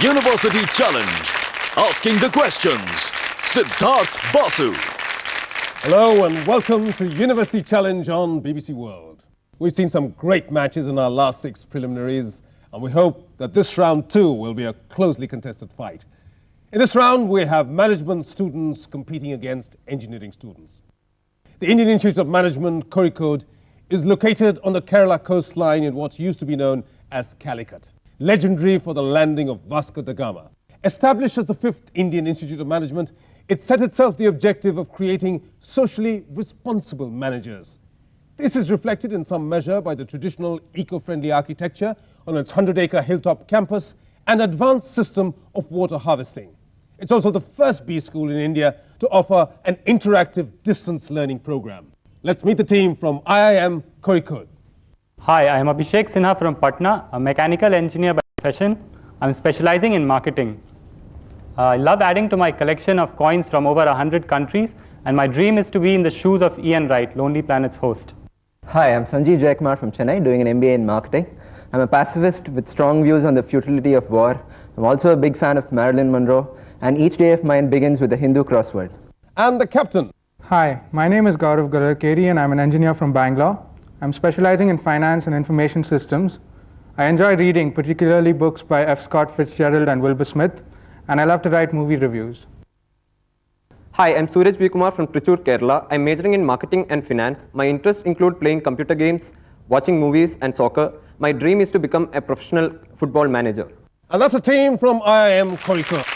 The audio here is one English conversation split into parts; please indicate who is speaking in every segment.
Speaker 1: University Challenge. Asking the questions, Siddharth Basu.
Speaker 2: Hello and welcome to University Challenge on BBC World. We've seen some great matches in our last 6 preliminaries, and we hope that this round too will be a closely contested fight. In this round, we have management students competing against engineering students. The Indian Institute of Management, Kozhikode, is located on the Kerala coastline in what used to be known as Calicut, legendary for the landing of Vasco da Gama. Established as the 5th Indian Institute of Management, it set itself the objective of creating socially responsible managers. This is reflected in some measure by the traditional eco-friendly architecture on its 100-acre hilltop campus and advanced system of water harvesting. It's also the first B school in India to offer an interactive distance learning program. Let's meet the team from IIM Kozhikode.
Speaker 3: Hi, I am Abhishek Sinha from Patna, a mechanical engineer by profession. I'm specializing in marketing. I love adding to my collection of coins from over 100 countries, and my dream is to be in the shoes of Ian Wright, Lonely Planet's host.
Speaker 4: Hi, I'm Sanjeev Jayakumar from Chennai, doing an MBA in marketing. I'm a pacifist with strong views on the futility of war. I'm also a big fan of Marilyn Monroe, and each day of mine begins with a Hindu crossword.
Speaker 2: And the captain.
Speaker 5: Hi, my name is Gaurav Galarkeri and I'm an engineer from Bangalore. I'm specializing in finance and information systems. I enjoy reading, particularly books by F. Scott Fitzgerald and Wilbur Smith, and I love to write movie reviews.
Speaker 6: Hi, I'm Suraj V. Kumar from Trichur, Kerala. I'm majoring in marketing and finance. My interests include playing computer games, watching movies and soccer. My dream is to become a professional football manager.
Speaker 2: And that's a team from IIM Kozhikode.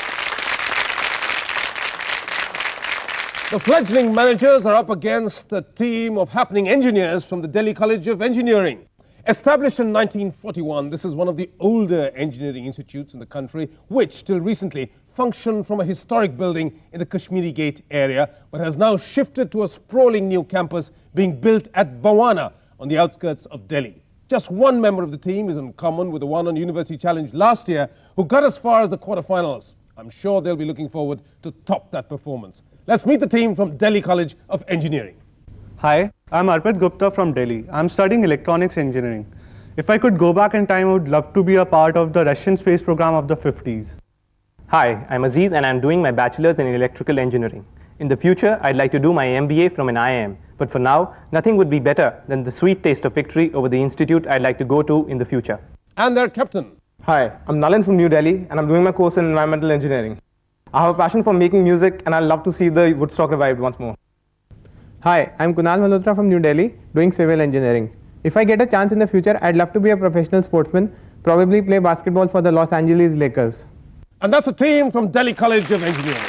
Speaker 2: The fledgling managers are up against a team of happening engineers from the Delhi College of Engineering. Established in 1941, this is one of the older engineering institutes in the country, which till recently functioned from a historic building in the Kashmiri Gate area, but has now shifted to a sprawling new campus being built at Bawana on the outskirts of Delhi. Just one member of the team is in common with the one on University Challenge last year, who got as far as the quarterfinals. I'm sure they'll be looking forward to top that performance. Let's meet the team from Delhi College of Engineering.
Speaker 7: Hi, I'm Arpit Gupta from Delhi. I'm studying electronics engineering. If I could go back in time, I would love to be a part of the Russian space program of the 50s.
Speaker 8: Hi, I'm Aziz and I'm doing my bachelor's in electrical engineering. In the future, I'd like to do my MBA from an IIM. But for now, nothing would be better than the sweet taste of victory over the institute I'd like to go to in the future.
Speaker 2: And their captain.
Speaker 9: Hi, I'm Nalin from New Delhi and I'm doing my course in environmental engineering. I have a passion for making music and I'd love to see the Woodstock revived once more.
Speaker 10: Hi, I'm Kunal Malhotra from New Delhi, doing civil engineering. If I get a chance in the future, I'd love to be a professional sportsman, probably play basketball for the Los Angeles Lakers.
Speaker 2: And that's a team from Delhi College of Engineering.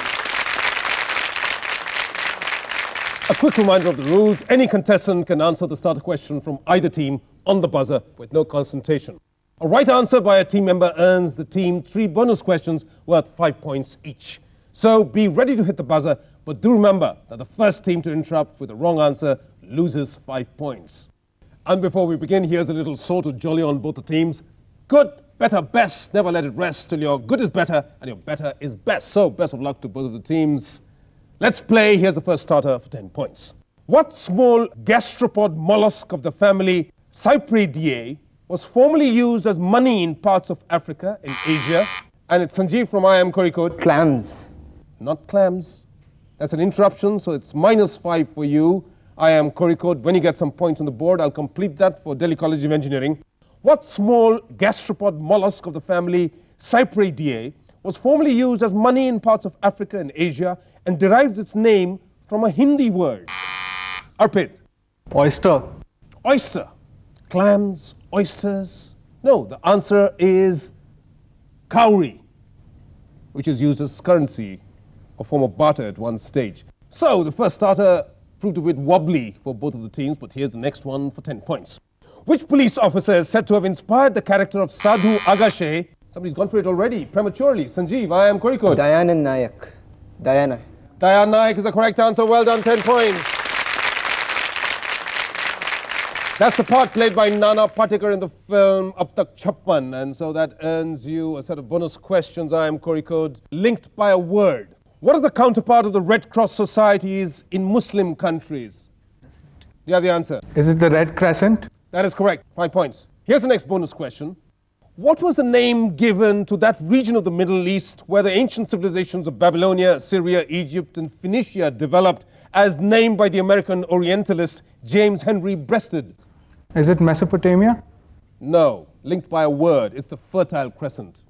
Speaker 2: A quick reminder of the rules. Any contestant can answer the starter question from either team on the buzzer with no concentration. A right answer by a team member earns the team 3 bonus questions worth 5 points each. So be ready to hit the buzzer, but do remember that the first team to interrupt with a wrong answer loses 5 points. And before we begin, here's a little saw to jolly on both the teams. Good, better, best. Never let it rest till your good is better and your better is best. So best of luck to both of the teams. Let's play. Here's the first starter for 10 points. What small gastropod mollusk of the family Cypridae was formerly used as money in parts of Africa and Asia? And it's Sanjeev from IIM Kozhikode.
Speaker 4: Clams.
Speaker 2: Not clams. That's an interruption, so it's -5 for you. IIM Kozhikode. When you get some points on the board, I'll complete that for Delhi College of Engineering. What small gastropod mollusk of the family Cypridae was formerly used as money in parts of Africa and Asia and derives its name from a Hindi word? Arpit.
Speaker 7: Oyster.
Speaker 2: Oyster. Clams, oysters. No, the answer is cowrie, which is used as currency, a form of barter at one stage. So the first starter proved a bit wobbly for both of the teams, but here's the next one for 10 points. Which police officer is said to have inspired the character of Sadhu Agashe? Somebody's gone for it already, prematurely. Sanjeev, IIM Kozhikode.
Speaker 4: Dayanan Nayak. Dayana.
Speaker 2: Dayan Nayak is the correct answer. Well done, 10 points. That's the part played by Nana Patekar in the film Ab Tak Chappan, and so that earns you a set of bonus questions, IIM Kozhikode, linked by a word. What are the counterpart of the Red Cross societies in Muslim countries? Do you have the answer?
Speaker 5: Is it the Red Crescent?
Speaker 2: That is correct. 5 points. Here's the next bonus question. What was the name given to that region of the Middle East where the ancient civilizations of Babylonia, Syria, Egypt, and Phoenicia developed, as named by the American Orientalist James Henry Breasted?
Speaker 5: Is it Mesopotamia?
Speaker 2: No, linked by a word. It's the Fertile Crescent.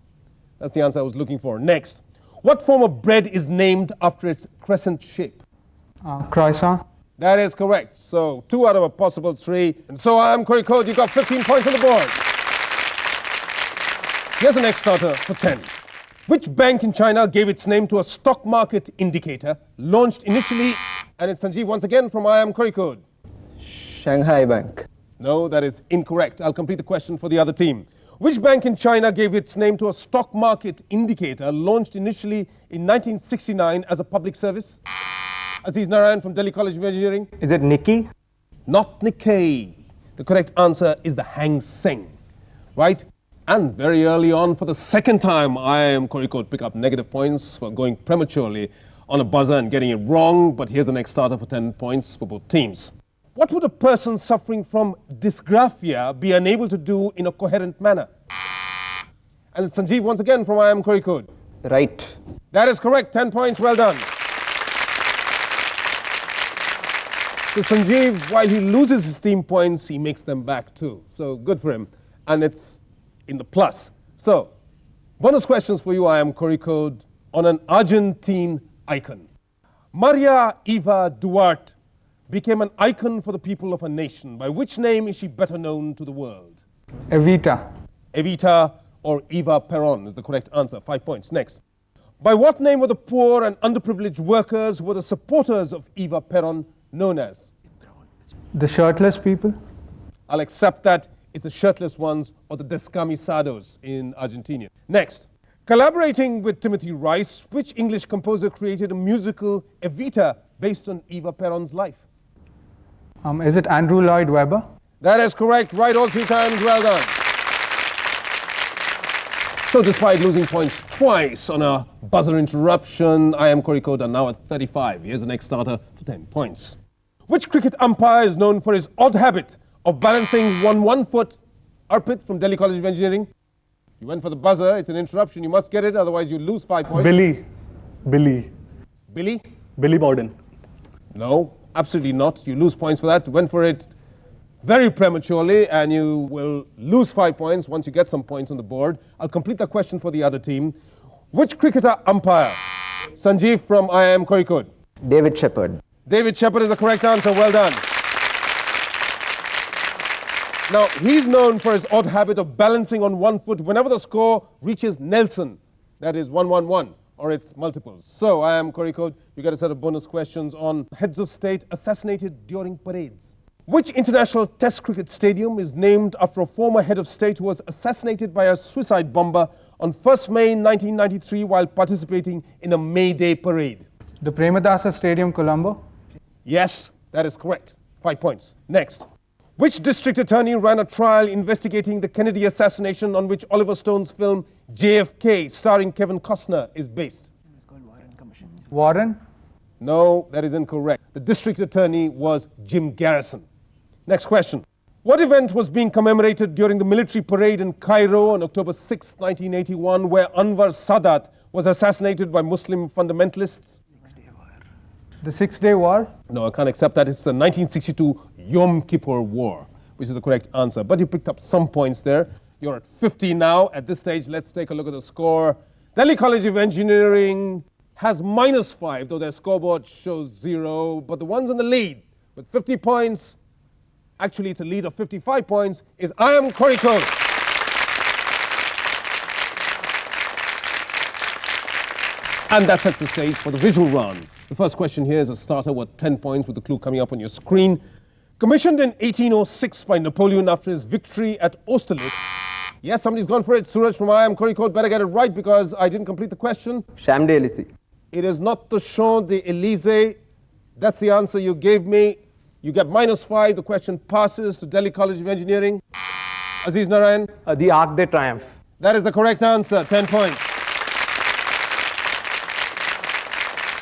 Speaker 2: That's the answer I was looking for. Next. What form of bread is named after its crescent shape?
Speaker 5: Croissant.
Speaker 2: That is correct. So 2 out of a possible 3. And so IIM Code, you got 15 points on the board. Here's the next starter for 10. Which bank in China gave its name to a stock market indicator launched initially? And it's Sanjeev once again from IIM Code.
Speaker 4: Shanghai Bank.
Speaker 2: No, that is incorrect. I'll complete the question for the other team. Which bank in China gave its name to a stock market indicator launched initially in 1969 as a public service? Aziz Narayan from Delhi College of Engineering.
Speaker 8: Is it Nikkei?
Speaker 2: Not Nikkei. The correct answer is the Hang Seng, right? And very early on, for the second time, IIM Code pick up negative points for going prematurely on a buzzer and getting it wrong. But here's the next starter for 10 points for both teams. What would a person suffering from dysgraphia be unable to do in a coherent manner? And it's Sanjeev once again from IIM Code.
Speaker 4: Right.
Speaker 2: That is correct. 10 points. Well done. So Sanjeev, while he loses his team points, he makes them back too. So good for him. And it's in the plus. So bonus questions for you, IIM Code, on an Argentine icon. Maria Eva Duarte became an icon for the people of a nation. By which name is she better known to the world?
Speaker 5: Evita.
Speaker 2: Evita or Eva Perón is the correct answer. 5 points. Next. By what name were the poor and underprivileged workers who were the supporters of Eva Perón known as?
Speaker 5: The shirtless people.
Speaker 2: I'll accept that. It's the shirtless ones or the descamisados in Argentina. Next. Collaborating with Timothy Rice, which English composer created a musical Evita based on Eva Perón's life?
Speaker 5: Is it Andrew Lloyd Webber?
Speaker 2: That is correct. Right all 3 times. Well done. So despite losing points twice on a buzzer interruption, IIM Code are now at 35. Here's the next starter for 10 points. Which cricket umpire is known for his odd habit of balancing on one foot? Arpit from Delhi College of Engineering. You went for the buzzer. It's an interruption. You must get it, otherwise you lose 5 points.
Speaker 7: Billy. Billy Bowden.
Speaker 2: No, absolutely not. You lose points for that. Went for it very prematurely, and you will lose 5 points once you get some points on the board. I'll complete the question for the other team. Which cricketer umpire? Sanjeev from IIM Code.
Speaker 4: David Shepherd.
Speaker 2: David Shepherd is the correct answer. Well done. Now, he's known for his odd habit of balancing on one foot whenever the score reaches Nelson. That is 1-1-1 or its multiples. So, IIM Code, you get a set of bonus questions on heads of state assassinated during parades. Which international test cricket stadium is named after a former head of state who was assassinated by a suicide bomber on 1st May 1993 while participating in a May Day parade?
Speaker 5: The Premadasa Stadium, Colombo?
Speaker 2: Yes, that is correct. 5 points. Next. Which district attorney ran a trial investigating the Kennedy assassination on which Oliver Stone's film JFK, starring Kevin Costner, is based?
Speaker 4: It's called Warren Commission.
Speaker 2: Warren? No, that is incorrect. The district attorney was Jim Garrison. Next question. What event was being commemorated during the military parade in Cairo on October 6, 1981, where Anwar Sadat was assassinated by Muslim fundamentalists?
Speaker 5: The 6-Day War?
Speaker 2: No, I can't accept that. It's the 1962 Yom Kippur War, which is the correct answer. But you picked up some points there. You're at 50 now. At this stage, let's take a look at the score. Delhi College of Engineering has -5, though their scoreboard shows 0. But the ones in the lead with 50 points, actually it's a lead of 55 points, is IIM Code. And that sets the stage for the visual round. The first question here is a starter worth 10 points with the clue coming up on your screen. Commissioned in 1806 by Napoleon after his victory at Austerlitz. Yes, somebody's gone for it. Suraj from IIM Code better get it right because I didn't complete the question.
Speaker 6: Champs-Élysées.
Speaker 2: It is not the Champs-Élysées. That's the answer you gave me. You get -5. The question passes to Delhi College of Engineering. Aziz Narayan.
Speaker 8: The Arc de Triomphe.
Speaker 2: That is the correct answer. 10 points.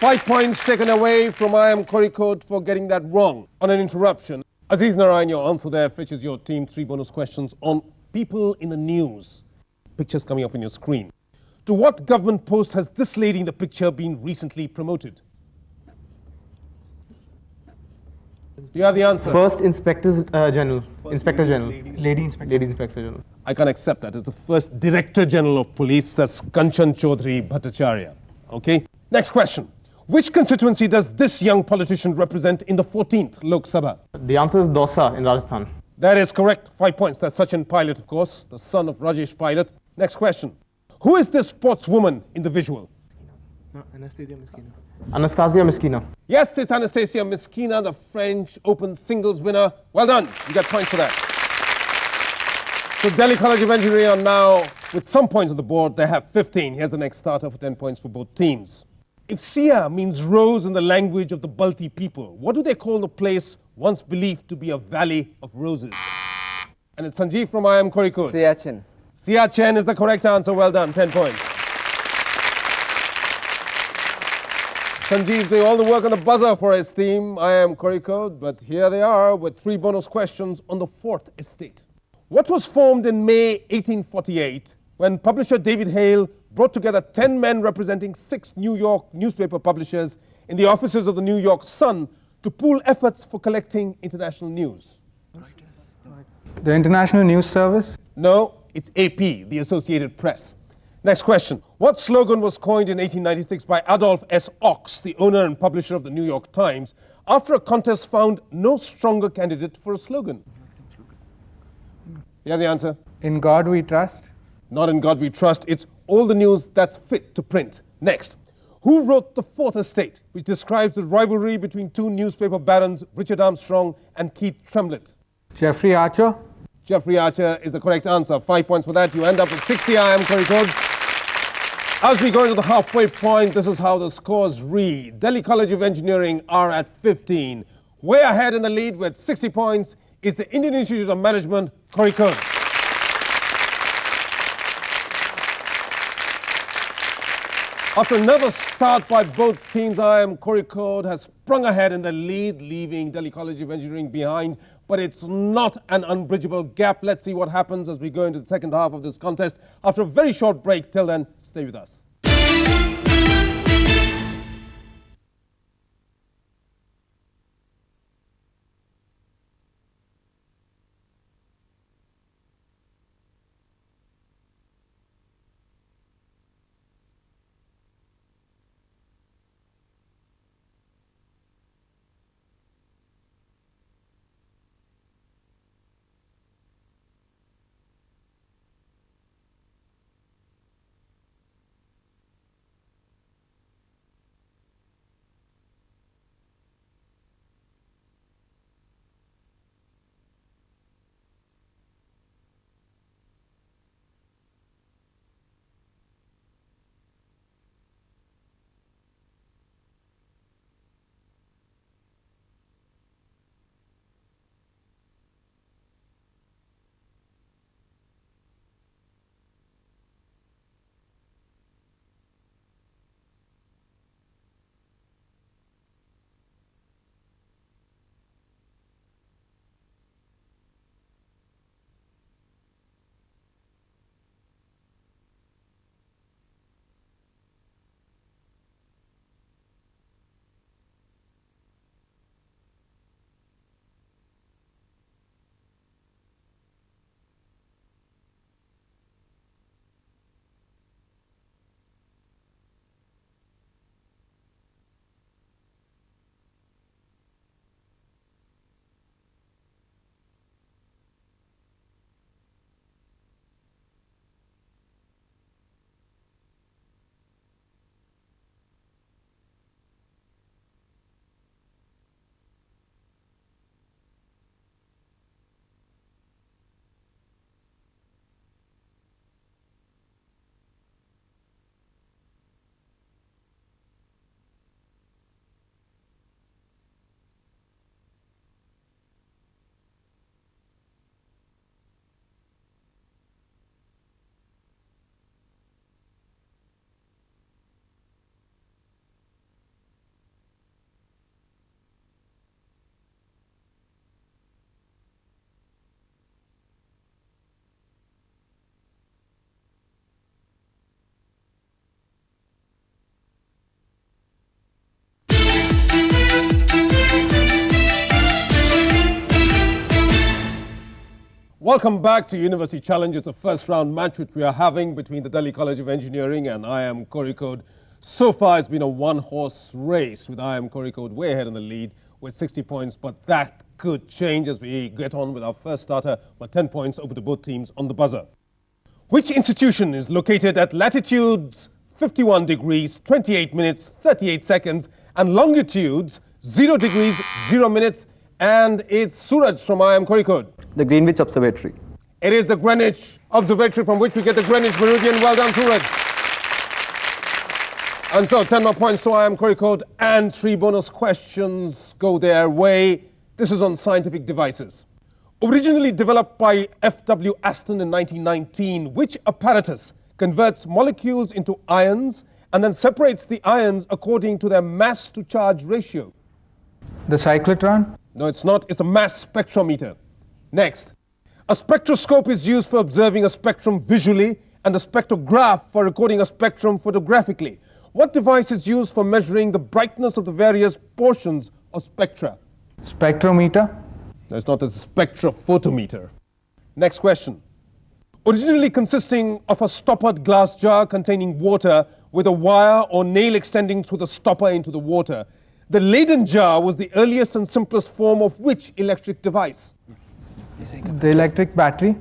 Speaker 2: 5 points taken away from IIM Code for getting that wrong on an interruption. Aziz Narayan, your answer there fetches your team 3 bonus questions on people in the news. pictures coming up on your screen. To what government post has this lady in the picture been recently promoted? Do you have the answer?
Speaker 9: First Inspector General. Inspector General. Lady Inspector General.
Speaker 2: I can't accept that. It's the first Director General of Police. That's Kanchan Chaudhary Bhattacharya. Okay? Next question. Which constituency does this young politician represent in the 14th Lok Sabha?
Speaker 9: The answer is Dausa in Rajasthan.
Speaker 2: That is correct. 5 points. That's Sachin Pilot, of course, the son of Rajesh Pilot. Next question. Who is this sportswoman in the visual?
Speaker 9: Anastasia Miskina.
Speaker 2: Yes, it's Anastasia Miskina, the French Open singles winner. Well done. You get points for that. So Delhi College of Engineering are now, with some points on the board, they have 15. Here's the next starter for 10 points for both teams. If Sia means rose in the language of the Balti people, what do they call the place once believed to be a valley of roses? And it's Sanjeev from IIM Kozhikode.
Speaker 4: Siachen.
Speaker 2: Siachen is the correct answer. Well done. 10 points. Sanjeev doing all the work on the buzzer for his team, IIM Kozhikode, but here they are with 3 bonus questions on the 4th estate. What was formed in May 1848 when publisher David Hale brought together 10 men representing 6 New York newspaper publishers in the offices of the New York Sun to pool efforts for collecting international news?
Speaker 5: The International News Service?
Speaker 2: No, it's AP, the Associated Press. Next question. What slogan was coined in 1896 by Adolph S. Ox, the owner and publisher of the New York Times, after a contest found no stronger candidate for a slogan? You have the answer?
Speaker 5: In God We Trust?
Speaker 2: Not in God We Trust. It's all the news that's fit to print. Next. Who wrote The Fourth Estate, which describes the rivalry between 2 newspaper barons, Richard Armstrong and Keith Tremlett?
Speaker 5: Jeffrey Archer?
Speaker 2: Jeffrey Archer is the correct answer. 5 points for that. You end up with 60 IIM Kozhikode. As we go into the halfway point, this is how the scores read. Delhi College of Engineering are at 15. Way ahead in the lead with 60 points is the Indian Institute of Management, Kozhikode. After another start by both teams, IIM Kozhikode has sprung ahead in the lead, leaving Delhi College of Engineering behind. But it's not an unbridgeable gap. Let's see what happens as we go into the second half of this contest after a very short break. Till then, stay with us. Welcome back to University Challenge. It's a first round match which we are having between the Delhi College of Engineering and IIM Kozhikode. So far it's been a one-horse race with IIM Kozhikode way ahead in the lead with 60 points, but that could change as we get on with our first starter, but 10 points over to both teams on the buzzer. Which institution is located at latitudes 51 degrees, 28 minutes, 38 seconds, and longitudes 0 degrees, 0 minutes, and it's Suraj from IIM Kozhikode.
Speaker 6: The Greenwich Observatory.
Speaker 2: It is the Greenwich Observatory from which we get the Greenwich Meridian. Well done, Suraj. And so 10 more points to IIM Kozhikode and 3 bonus questions go their way. This is on scientific devices. Originally developed by F.W. Aston in 1919, which apparatus converts molecules into ions and then separates the ions according to their mass to charge ratio?
Speaker 5: The cyclotron?
Speaker 2: No, it's not. It's a mass spectrometer. Next. A spectroscope is used for observing a spectrum visually and a spectrograph for recording a spectrum photographically. What device is used for measuring the brightness of the various portions of spectra?
Speaker 5: Spectrometer?
Speaker 2: No, it's not. It's a spectrophotometer. Next question. Originally consisting of a stoppered glass jar containing water with a wire or nail extending through the stopper into the water, the Leyden jar was the earliest and simplest form of which electric device?
Speaker 5: The electric battery?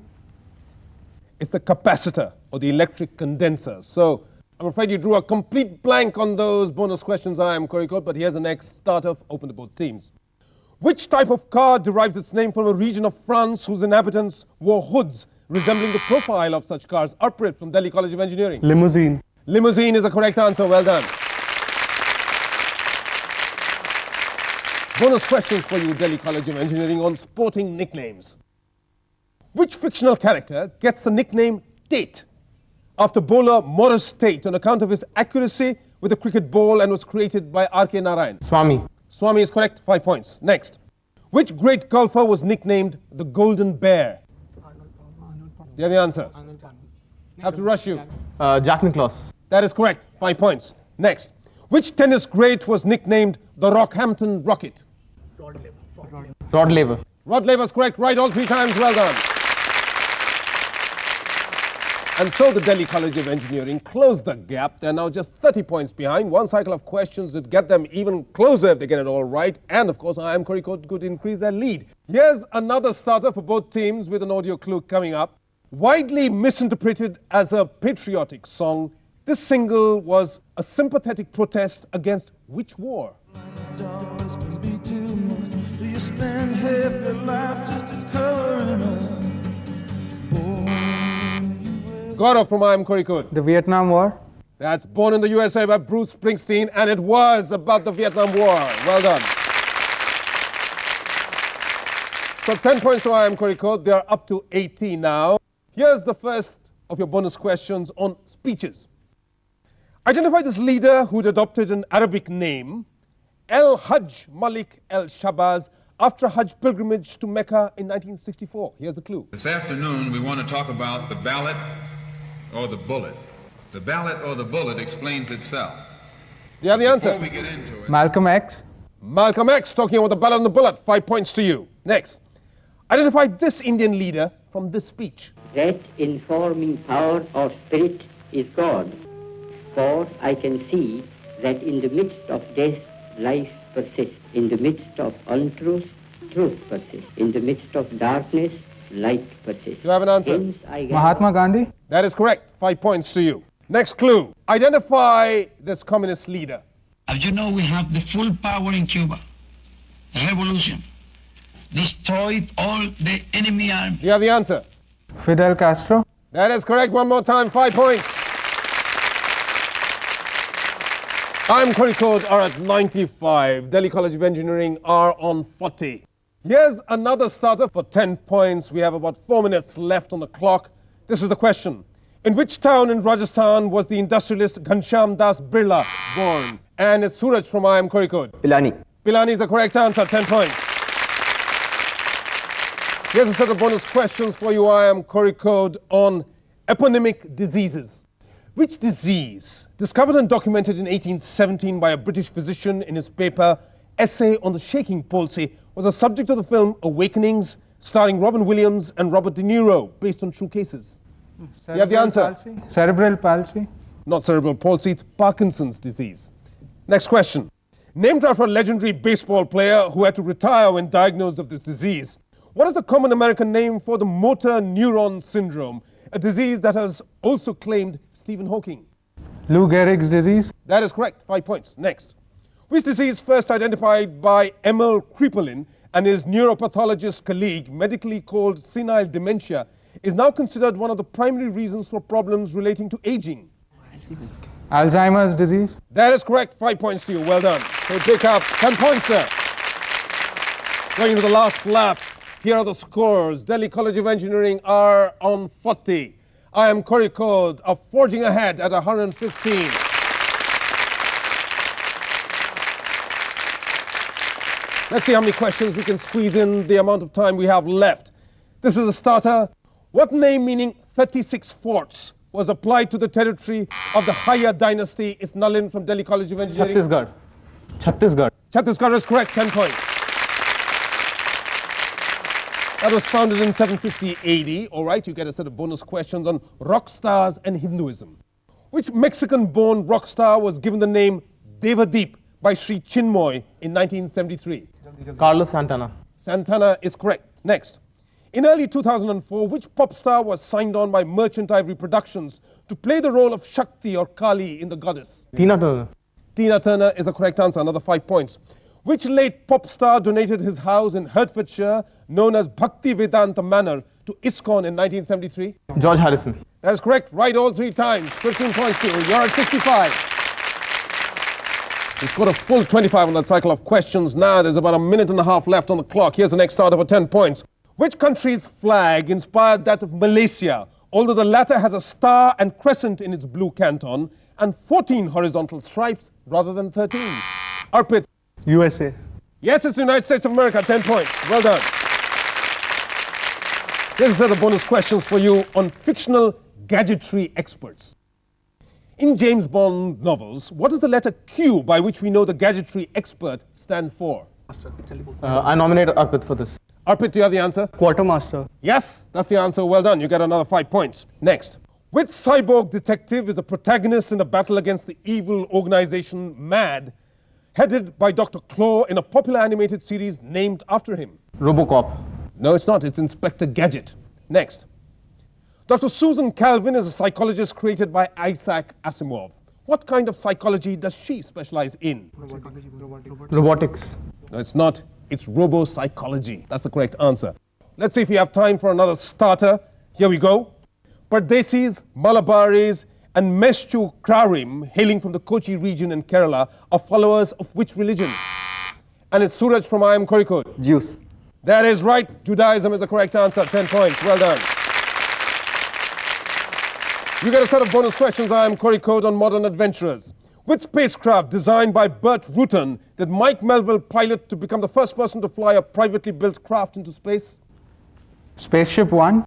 Speaker 2: It's the capacitor or the electric condenser. So I'm afraid you drew a complete blank on those bonus questions, IIM Kozhikode, but here's the next starter open to both teams. Which type of car derives its name from a region of France whose inhabitants wore hoods resembling the profile of such cars? Arprit from Delhi College of Engineering.
Speaker 7: Limousine.
Speaker 2: Limousine is the correct answer. Well done. Bonus questions for you, Delhi College of Engineering, on sporting nicknames. Which fictional character gets the nickname Tate after bowler Morris Tate on account of his accuracy with a cricket ball and was created by R.K. Narayan?
Speaker 9: Swami.
Speaker 2: Swami is correct. 5 points. Next. Which great golfer was nicknamed the Golden Bear? Do you have the answer? I have to rush you.
Speaker 9: Jack Nicklaus.
Speaker 2: That is correct. 5 points. Next. Which tennis great was nicknamed the Rockhampton Rocket?
Speaker 9: Rod Laver.
Speaker 2: Rod Laver is correct. Right all 3 times. Well done. And so the Delhi College of Engineering closed the gap. They're now just 30 points behind. One cycle of questions would get them even closer if they get it all right. And of course, IIM Kozhikode could increase their lead. Here's another starter for both teams with an audio clue coming up. Widely misinterpreted as a patriotic song, this single was a sympathetic protest against which war? Gaurav from IIM Kozhikode.
Speaker 5: The Vietnam War?
Speaker 2: That's Born in the USA by Bruce Springsteen, and it was about the Vietnam War. Well done. So 10 points to IIM Kozhikode. They are up to 80 now. Here's the first of your bonus questions on speeches. Identify this leader who'd adopted an Arabic name, El Hajj Malik El Shabazz, after a Hajj pilgrimage to Mecca in 1964. Here's the clue.
Speaker 11: This afternoon, we want to talk about the ballot or the bullet. The ballot or the bullet explains itself.
Speaker 2: Do you have the answer?
Speaker 11: Before we get into it,
Speaker 5: Malcolm X?
Speaker 2: Malcolm X, talking about the ballot and the bullet. 5 points to you. Next. Identify this Indian leader from this speech.
Speaker 12: That informing power or spirit is God. For I can see that in the midst of death, life persists. In the midst of untruth, truth persists. In the midst of darkness, light persists.
Speaker 2: Do you have an answer?
Speaker 5: Mahatma Gandhi?
Speaker 2: That is correct. 5 points to you. Next clue. Identify this communist leader.
Speaker 13: As you know, we have the full power in Cuba. The revolution destroyed all the enemy army.
Speaker 2: Do you have the answer?
Speaker 5: Fidel Castro?
Speaker 2: That is correct. One more time. 5 points. IIM Kozhikode are at 95. Delhi College of Engineering are on 40. Here's another starter for 10 points. We have about 4 minutes left on the clock. This is the question. In which town in Rajasthan was the industrialist Ghanshyam Das Birla born? And it's Suraj from IIM Kozhikode.
Speaker 6: Pilani.
Speaker 2: Pilani is the correct answer. 10 points. Here's a set of bonus questions for you, IIM Kozhikode, on eponymic diseases. Which disease, discovered and documented in 1817 by a British physician in his paper Essay on the Shaking Palsy, was a subject of the film Awakenings, starring Robin Williams and Robert De Niro, based on true cases? You have the answer.
Speaker 5: Palsy? Cerebral palsy?
Speaker 2: Not cerebral palsy, it's Parkinson's disease. Next question. Named after a legendary baseball player who had to retire when diagnosed of this disease, what is the common American name for the motor neuron syndrome, a disease that has also claimed Stephen Hawking?
Speaker 5: Lou Gehrig's disease?
Speaker 2: That is correct. 5 points. Next. Which disease, first identified by Emil Kraepelin and his neuropathologist colleague, medically called senile dementia, is now considered one of the primary reasons for problems relating to aging?
Speaker 5: Alzheimer's disease?
Speaker 2: That is correct. 5 points to you. Well done. So you pick up 10 points there. Going into the last lap, here are the scores. Delhi College of Engineering are on 40. IIM Kozhikode are forging ahead at 115. Let's see how many questions we can squeeze in the amount of time we have left. This is a starter. What name meaning 36 forts was applied to the territory of the Haya dynasty? Is Nalin from Delhi College of Engineering?
Speaker 9: Chhattisgarh. Chhattisgarh.
Speaker 2: Chhattisgarh is correct, 10 points. That was founded in 750 AD. All right, you get a set of bonus questions on rock stars and Hinduism. Which Mexican-born rock star was given the name Devadeep by Sri Chinmoy in 1973?
Speaker 9: Carlos Santana.
Speaker 2: Santana is correct. Next. In early 2004, which pop star was signed on by Merchant Ivory Productions to play the role of Shakti or Kali in The Goddess?
Speaker 9: Tina Turner.
Speaker 2: Tina Turner is the correct answer, another 5 points. Which late pop star donated his house in Hertfordshire, known as Bhakti Vedanta Manor, to ISKCON in 1973?
Speaker 9: George Harrison.
Speaker 2: That is correct. Right all 3 times. 15 points to you. You're at 65. You scored a full 25 on that cycle of questions. Now there's about a minute and a half left on the clock. Here's the next starter for 10 points. Which country's flag inspired that of Malaysia, although the latter has a star and crescent in its blue canton and 14 horizontal stripes rather than 13? Arpit.
Speaker 7: USA.
Speaker 2: Yes, it's the United States of America. 10 points. Well done. Here's a set of bonus questions for you on fictional gadgetry experts. In James Bond novels, what is the letter Q by which we know the gadgetry expert stand for?
Speaker 9: I nominate Arpit for this.
Speaker 2: Arpit, do you have the answer?
Speaker 7: Quartermaster.
Speaker 2: Yes, that's the answer. Well done. You get another 5 points. Next. Which cyborg detective is the protagonist in the battle against the evil organization MAD, headed by Dr. Claw in a popular animated series named after him?
Speaker 9: Robocop.
Speaker 2: No, it's not. It's Inspector Gadget. Next. Dr. Susan Calvin is a psychologist created by Isaac Asimov. What kind of psychology does she specialize in?
Speaker 9: Robotics.
Speaker 2: No, it's not. It's robo-psychology. That's the correct answer. Let's see if we have time for another starter. Here we go. Pardesis, Malabaris, and Meshu Krarim, hailing from the Kochi region in Kerala, are followers of which religion? And it's Suraj from IIM Kozhikode.
Speaker 6: Jews.
Speaker 2: That is right. Judaism is the correct answer. 10 points. Well done. You get a set of bonus questions, IIM Kozhikode, on modern adventurers. Which spacecraft designed by Burt Rutan did Mike Melville pilot to become the first person to fly a privately built craft into space?
Speaker 5: Spaceship One?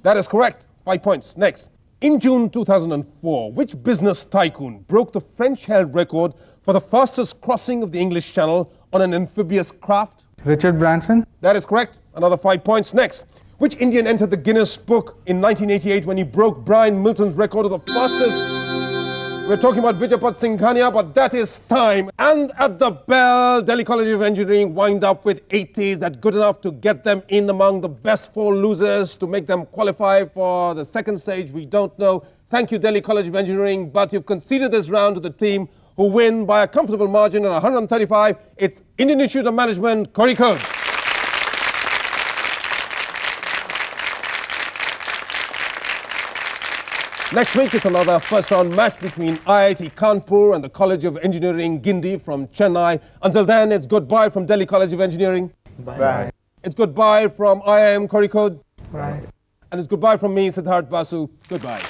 Speaker 2: That is correct. 5 points. Next. In June 2004, which business tycoon broke the French-held record for the fastest crossing of the English Channel on an amphibious craft?
Speaker 5: Richard Branson?
Speaker 2: That is correct. Another 5 points. Next. Which Indian entered the Guinness Book in 1988 when he broke Brian Milton's record of the fastest? We're talking about Vijaypat Singh Khania, but that is time. And at the bell, Delhi College of Engineering wind up with 80s. That's good enough to get them in among the best 4 losers to make them qualify for the second stage. We don't know. Thank you, Delhi College of Engineering, but you've conceded this round to the team who win by a comfortable margin at 135. It's Indian Institute of Management, Kozhikode. Next week, it's another first-round match between IIT Kanpur and the College of Engineering, Gindi from Chennai. Until then, it's goodbye from Delhi College of Engineering.
Speaker 9: Bye.
Speaker 2: It's goodbye from IIM Kozhikode.
Speaker 9: Bye.
Speaker 2: And it's goodbye from me, Siddharth Basu. Goodbye.